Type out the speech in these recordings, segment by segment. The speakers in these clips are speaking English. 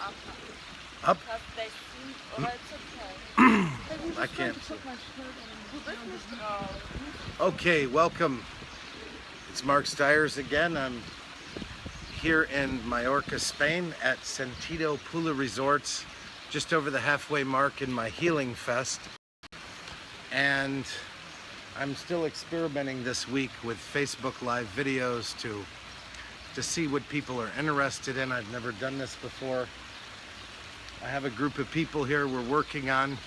Up? Because they sleep, oder it's okay. I can't see. Du bist nicht drauf. Okay, welcome. It's Mark Styers again. I'm here in Mallorca, Spain at Sentido Pula Resorts, just over the halfway mark in my Healing Fest. And I'm still experimenting this week with Facebook Live videos to see what people are interested in. I've never done this before. I have a group of people here we're working on,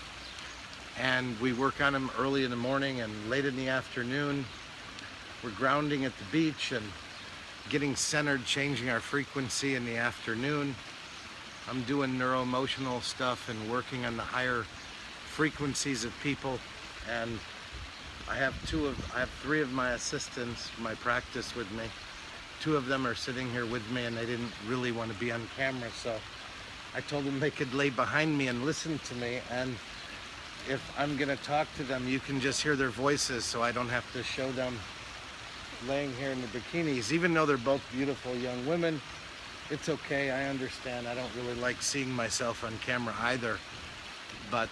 and we work on them early in the morning and late in the afternoon. We're grounding at the beach and getting centered, changing our frequency in the afternoon. I'm doing neuroemotional stuff and working on the higher frequencies of people. And I have three of my assistants, my practice with me. Two of them are sitting here with me, and they didn't really want to be on camera, so I told them they could lay behind me and listen to me, and if I'm gonna talk to them, you can just hear their voices, so I don't have to show them laying here in the bikinis. Even though they're both beautiful young women, it's okay, I understand. I don't really like seeing myself on camera either. But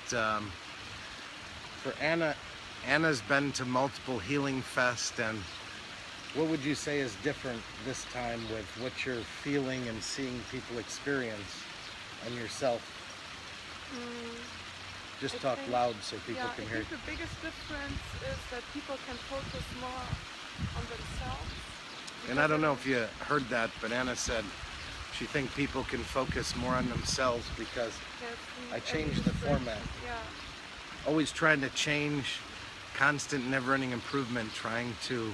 for Anna's been to multiple Healing Fest, and what would you say is different this time with what you're feeling and seeing people experience and yourself? Just talk loud so people can hear. I think the biggest difference is that people can focus more on themselves. And I don't know if you heard that, but Anna said she thinks people can focus more on themselves because I changed the format. Yeah. Always trying to change, constant never-ending improvement, trying to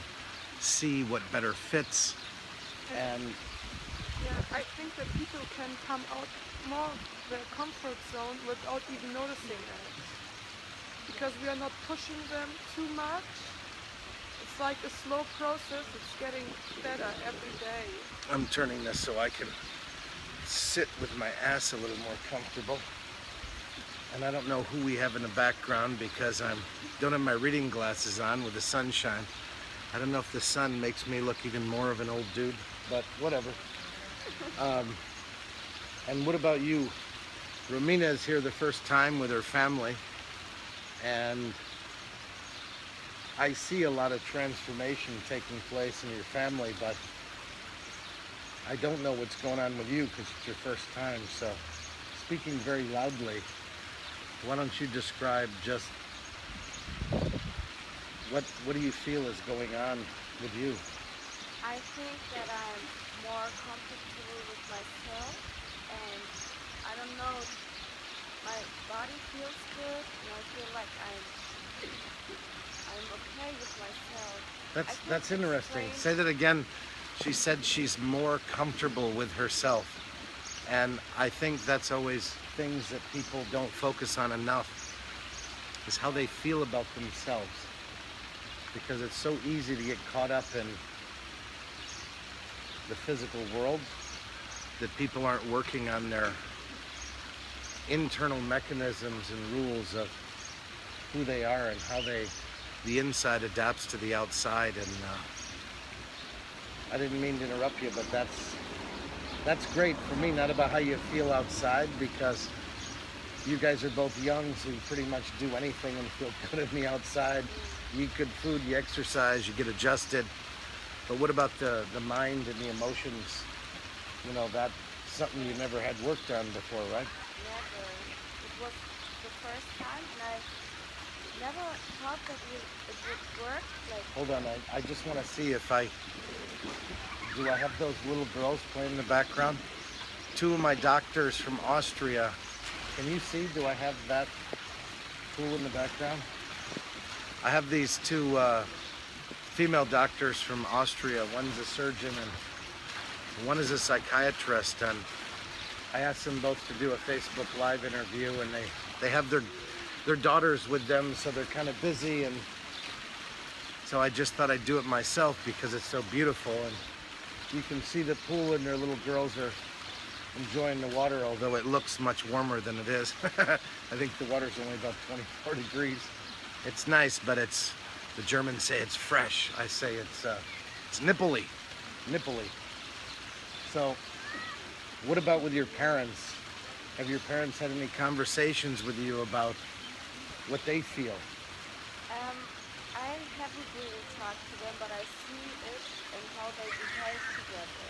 see what better fits. And yeah, I think that people can come out more of their comfort zone without even noticing it. Because we are not pushing them too much. It's like a slow process. It's getting better every day. I'm turning this so I can sit with my ass a little more comfortable. And I don't know who we have in the background because I don't have my reading glasses on with the sunshine. I don't know if the sun makes me look even more of an old dude, but whatever. And what about you? Romina is here the first time with her family, and I see a lot of transformation taking place in your family, but I don't know what's going on with you because it's your first time. So, speaking very loudly, why don't you describe just what do you feel is going on with you? I think that I'm more comfortable with myself, and I don't know, my body feels good, and I feel like I'm okay with myself. That's interesting. Say that again. She said she's more comfortable with herself, and I think that's always things that people don't focus on enough, is how they feel about themselves. Because it's so easy to get caught up in the physical world that people aren't working on their internal mechanisms and rules of who they are and how the inside adapts to the outside. And I didn't mean to interrupt you, but that's great for me, not about how you feel outside, because you guys are both young, so you pretty much do anything and feel good in the outside. You eat good food, you exercise, you get adjusted. But what about the mind and the emotions? You know, that's something you never had worked on before, right? Never. It was the first time, and I never thought that it would work. Like, hold on, I just want to see if do I have those little girls playing in the background? Two of my doctors from Austria. Can you see, do I have that pool in the background? I have these two female doctors from Austria. One's a surgeon and one is a psychiatrist, and I asked them both to do a Facebook Live interview, and they have their daughters with them, so they're kind of busy, and so I just thought I'd do it myself because it's so beautiful. And you can see the pool, and their little girls are enjoying the water, although it looks much warmer than it is. I think the water's only about 24 degrees. It's nice, but the Germans say it's fresh. I say it's nipply. So what about with your parents? Have your parents had any conversations with you about what they feel? Um, I haven't really talked to them, but I see it and how they behave together.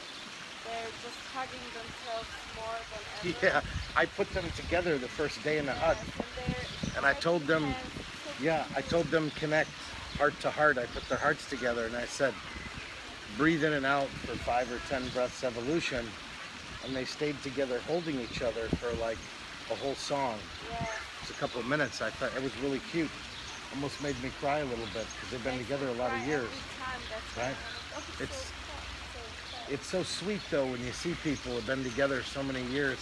They're just hugging themselves more than Yeah, ever. I put them together the first day in the hut, Yes, and they're and I told shaking them, hands. It's so yeah, I cute. told them connect heart to heart. I put their hearts together, and I said, breathe in and out for 5 or 10 breaths evolution, and they stayed together holding each other for like a whole song. Yes. Just a couple of minutes. I thought it was really cute. Almost made me cry a little bit because they've been Makes together me a lot cry of years, every time. That's why right? I'm like, oh, It's so sad. it's so sweet though when you see people who've been together so many years,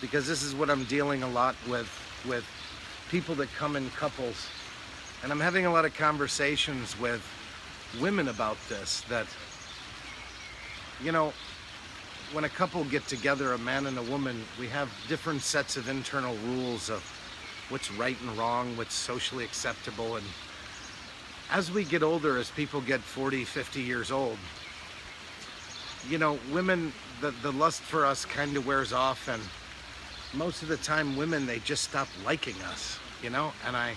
because this is what I'm dealing a lot with people that come in couples, and I'm having a lot of conversations with women about this, that you know, when a couple get together, a man and a woman, we have different sets of internal rules of what's right and wrong, what's socially acceptable. And as we get older, as people get 40, 50 years old, you know, women, the lust for us kind of wears off. And most of the time, women, they just stop liking us, you know? And I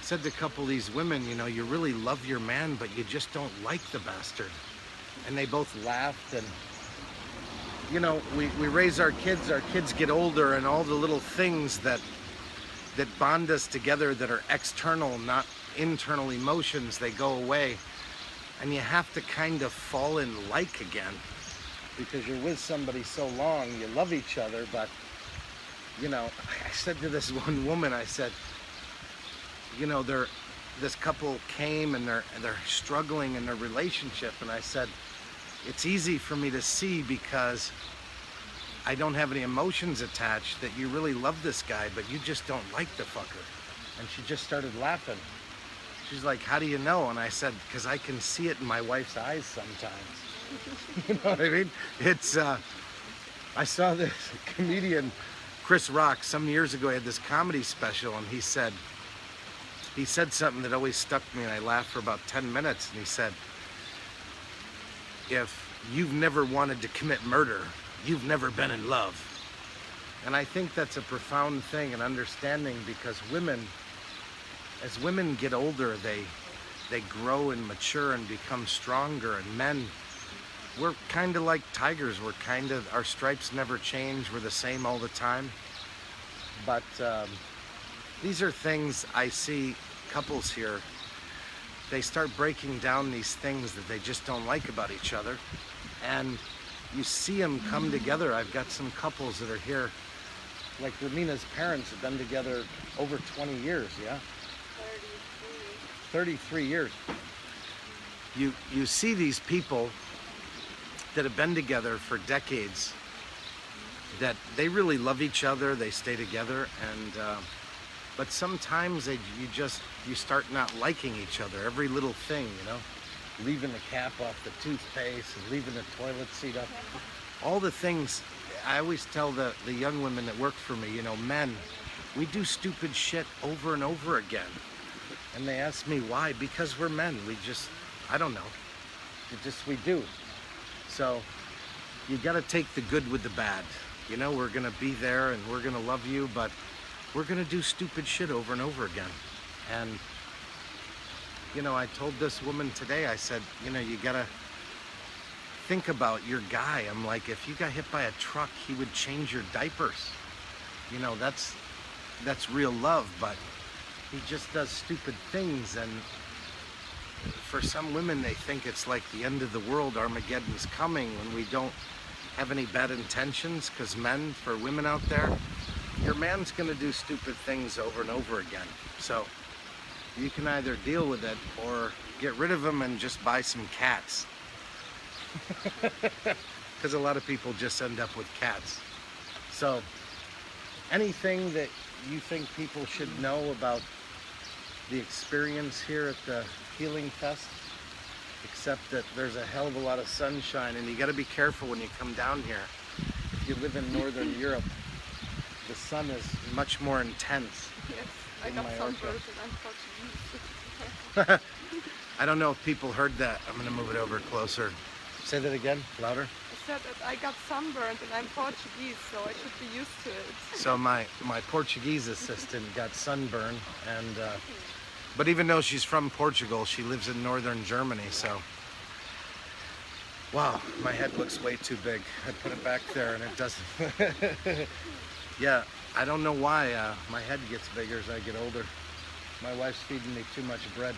said to a couple of these women, you know, you really love your man, but you just don't like the bastard. And they both laughed. And you know, we raise our kids get older, and all the little things that bond us together that are external, not internal emotions, they go away. And you have to kind of fall in like again, because you're with somebody so long, you love each other, but you know, I said to this one woman, I said, you know, this couple came and they're struggling in their relationship, and I said, it's easy for me to see because I don't have any emotions attached, that you really love this guy, but you just don't like the fucker. And she just started laughing. She's like, how do you know? And I said, because I can see it in my wife's eyes sometimes. You know what I mean? It's, I saw this comedian, Chris Rock, some years ago. He had this comedy special, and he said something that always stuck me, and I laughed for about 10 minutes. And he said, if you've never wanted to commit murder, you've never been in love. And I think that's a profound thing and understanding, because women, as women get older, they grow and mature and become stronger. And men, we're kind of like tigers. Our stripes never change. We're the same all the time. But these are things I see couples here. They start breaking down these things that they just don't like about each other. And you see them come together. I've got some couples that are here, like Ramina's parents have been together over 20 years, yeah? 33 years. You see these people that have been together for decades, that they really love each other, they stay together, and but sometimes you start not liking each other. Every little thing, you know, leaving the cap off the toothpaste and leaving the toilet seat up. All the things. I always tell the young women that work for me, you know, men, we do stupid shit over and over again. And they ask me why. Because we're men. I don't know. We do. So you got to take the good with the bad. You know, we're going to be there and we're going to love you, but we're going to do stupid shit over and over again. And, you know, I told this woman today, I said, you know, you got to think about your guy. I'm like, if you got hit by a truck, he would change your diapers. You know, that's real love, but he just does stupid things. And for some women, they think it's like the end of the world, Armageddon's coming, when we don't have any bad intentions. Because men, for women out there, your man's gonna do stupid things over and over again. So you can either deal with it or get rid of them and just buy some cats. Because a lot of people just end up with cats. So anything that you think people should know about the experience here at the Healing Fest, except that there's a hell of a lot of sunshine, and you got to be careful when you come down here. If you live in Northern Europe, the sun is much more intense. Yes, I got Mallorca. sunburned and I'm Portuguese. I don't know if people heard that. I'm going to move it over closer. Say that again, louder. I said that I got sunburned and I'm Portuguese, so I should be used to it. So my Portuguese assistant got sunburn, and but even though she's from Portugal, she lives in northern Germany. So, wow, my head looks way too big. I put it back there, and it doesn't. Yeah, I don't know why my head gets bigger as I get older. My wife's feeding me too much bread.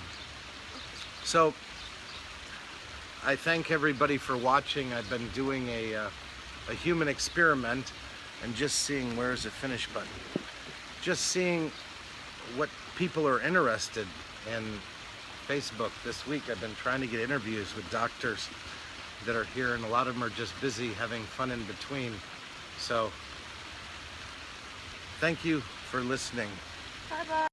So, I thank everybody for watching. I've been doing a human experiment and just seeing where's the finish button. Just seeing what people are interested in. Facebook this week, I've been trying to get interviews with doctors that are here, and a lot of them are just busy having fun in between. So, thank you for listening. Bye bye.